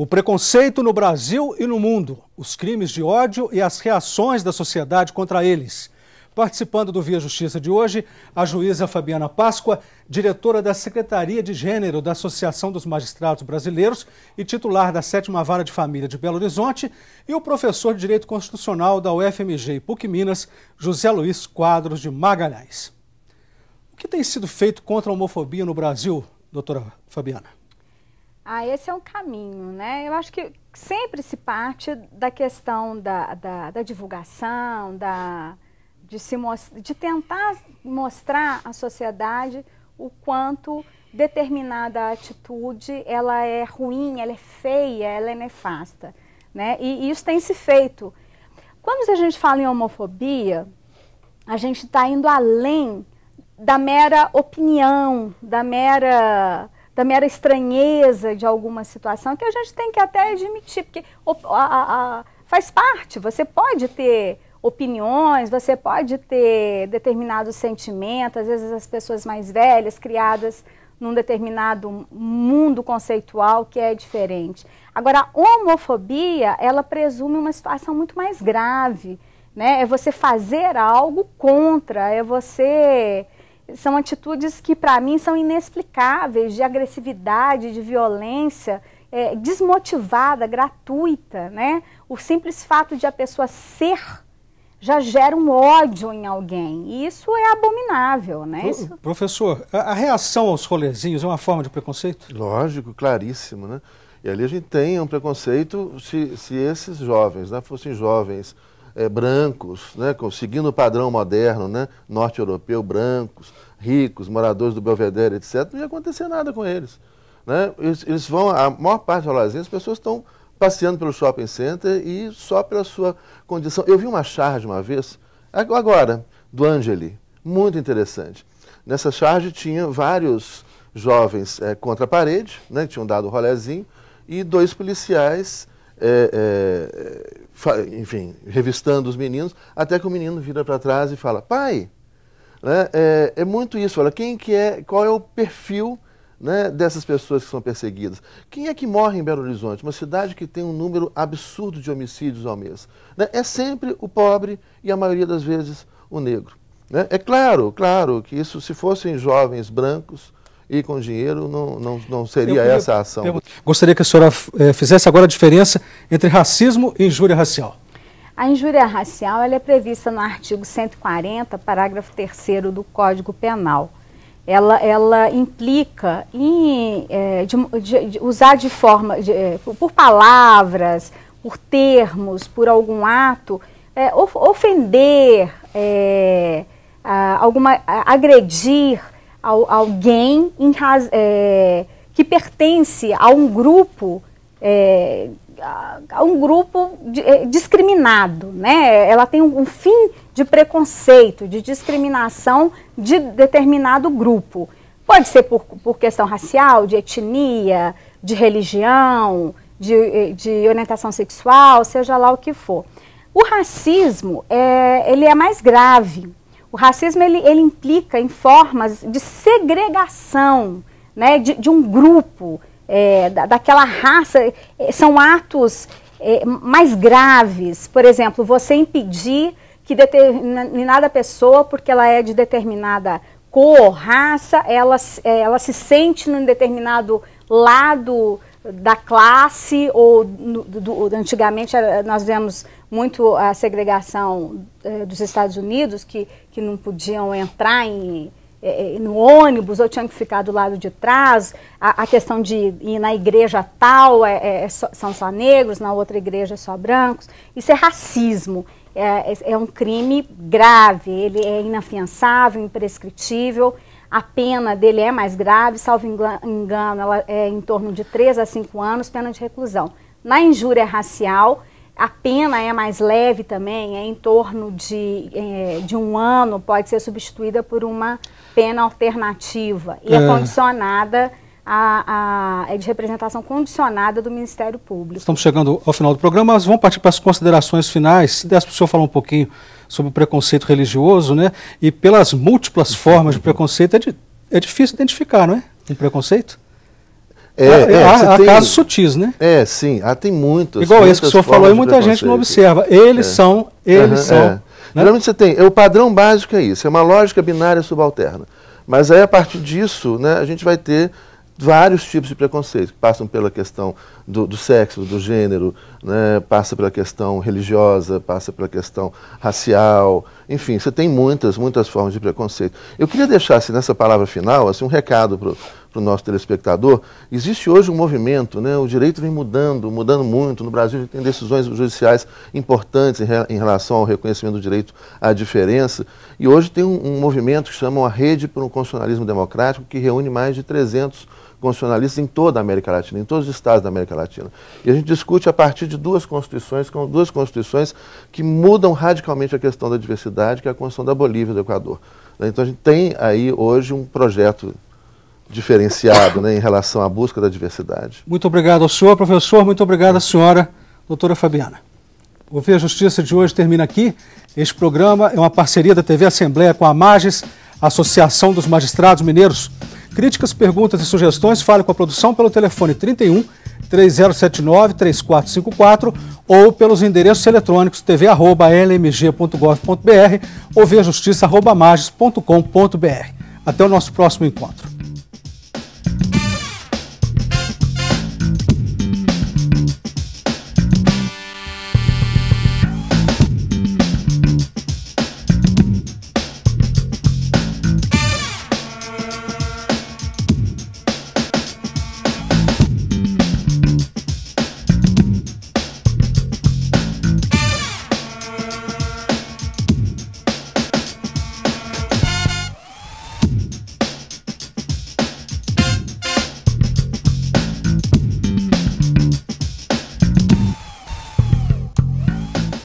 O preconceito no Brasil e no mundo, os crimes de ódio e as reações da sociedade contra eles. Participando do Via Justiça de hoje, a juíza Fabiana Páscoa, diretora da Secretaria de Gênero da Associação dos Magistrados Brasileiros e titular da 7ª Vara de Família de Belo Horizonte, e o professor de Direito Constitucional da UFMG e PUC Minas, José Luiz Quadros de Magalhães. O que tem sido feito contra a homofobia no Brasil, doutora Fabiana? Esse é um caminho, né? Eu acho que sempre se parte da questão da divulgação, de tentar mostrar à sociedade o quanto determinada atitude ela é ruim, ela é feia, ela é nefasta, né? E isso tem se feito. Quando a gente fala em homofobia, a gente está indo além da mera opinião, da mera estranheza de alguma situação, que a gente tem que até admitir, porque faz parte, você pode ter opiniões, você pode ter determinados sentimentos, às vezes as pessoas mais velhas, criadas num determinado mundo conceitual que é diferente. Agora, a homofobia, ela presume uma situação muito mais grave, né? É você fazer algo contra, são atitudes que, para mim, são inexplicáveis, de agressividade, de violência, desmotivada, gratuita, né? O simples fato de a pessoa ser já gera um ódio em alguém. E isso é abominável, né? Professor, a reação aos rolezinhos é uma forma de preconceito? Lógico, claríssimo, né? E ali a gente tem um preconceito se esses jovens, né, fossem jovens brancos, né, seguindo o padrão moderno, né, norte-europeu, brancos, ricos, moradores do Belvedere, etc., não ia acontecer nada com eles. Né? Eles vão, a maior parte dos rolezinhos, as pessoas estão passeando pelo shopping center e só pela sua condição. Eu vi uma charge uma vez, agora, do Angeli, muito interessante. Nessa charge tinha vários jovens contra a parede, né, que tinham dado o rolezinho, e 2 policiais, enfim, revistando os meninos, até que o menino vira para trás e fala: pai, né, é muito isso, olha, qual é o perfil, né, dessas pessoas que são perseguidas? Quem é que morre em Belo Horizonte, uma cidade que tem um número absurdo de homicídios ao mês? Né? É sempre o pobre e, a maioria das vezes, o negro. Né? É claro que isso, se fossem jovens brancos e com dinheiro, não seria essa a ação. Gostaria que a senhora fizesse agora a diferença entre racismo e injúria racial. A injúria racial ela é prevista no artigo 140, parágrafo 3º do Código Penal. Ela implica em usar de forma, por palavras, por termos, por algum ato, ofender, agredir alguém que pertence a um grupo discriminado, né? Ela tem um fim de preconceito, de discriminação de determinado grupo. Pode ser por questão racial, de etnia, de religião, de orientação sexual, seja lá o que for. O racismo, ele é mais grave. O racismo ele implica em formas de segregação, né, de um grupo, daquela raça. São atos mais graves. Por exemplo, você impedir que determinada pessoa, porque ela é de determinada cor, raça, ela se sente num determinado lado da classe, ou antigamente nós vemos muito a segregação dos Estados Unidos, que não podiam entrar no ônibus ou tinham que ficar do lado de trás. A questão de ir na igreja tal são só negros, na outra igreja só brancos. Isso é racismo, é um crime grave, ele é inafiançável, imprescritível. A pena dele é mais grave, salvo engano, ela é em torno de 3 a 5 anos, pena de reclusão. Na injúria racial, a pena é mais leve também, é em torno de 1 ano, pode ser substituída por uma pena alternativa. E é condicionada, é de representação condicionada do Ministério Público. Estamos chegando ao final do programa, mas vamos partir para as considerações finais. Se desse para o senhor falar um pouquinho sobre o preconceito religioso, né? E pelas múltiplas formas de preconceito, é difícil identificar, não é? Um preconceito? Há casos sutis, né? Sim, tem muitos. Igual esse que o senhor falou e muita gente não observa. Eles são. Né? Geralmente você tem, o padrão básico é isso, é uma lógica binária subalterna. Mas aí, a partir disso, né, a gente vai ter vários tipos de preconceitos, que passam pela questão do sexo, do gênero, né, passa pela questão religiosa, passa pela questão racial, enfim, você tem muitas formas de preconceito. Eu queria deixar, assim, nessa palavra final, assim, um recado para o nosso telespectador. Existe hoje um movimento, né, o direito vem mudando muito. No Brasil a gente tem decisões judiciais importantes em relação ao reconhecimento do direito à diferença, e hoje tem um movimento que chama a Rede por um Constitucionalismo Democrático, que reúne mais de 300 constitucionalistas em toda a América Latina, em todos os estados da América Latina. E a gente discute a partir de duas constituições que mudam radicalmente a questão da diversidade, que é a Constituição da Bolívia e do Equador. Então a gente tem aí hoje um projeto diferenciado, né, em relação à busca da diversidade. Muito obrigado ao senhor, professor. Muito obrigado à senhora, doutora Fabiana. O Ver Justiça de hoje termina aqui. Este programa é uma parceria da TV Assembleia com a Mages, Associação dos Magistrados Mineiros. Críticas, perguntas e sugestões, fale com a produção pelo telefone 31 3079 3454 ou pelos endereços eletrônicos tv@lmg.gov.br ou verjustiça@mages.com.br. Até o nosso próximo encontro.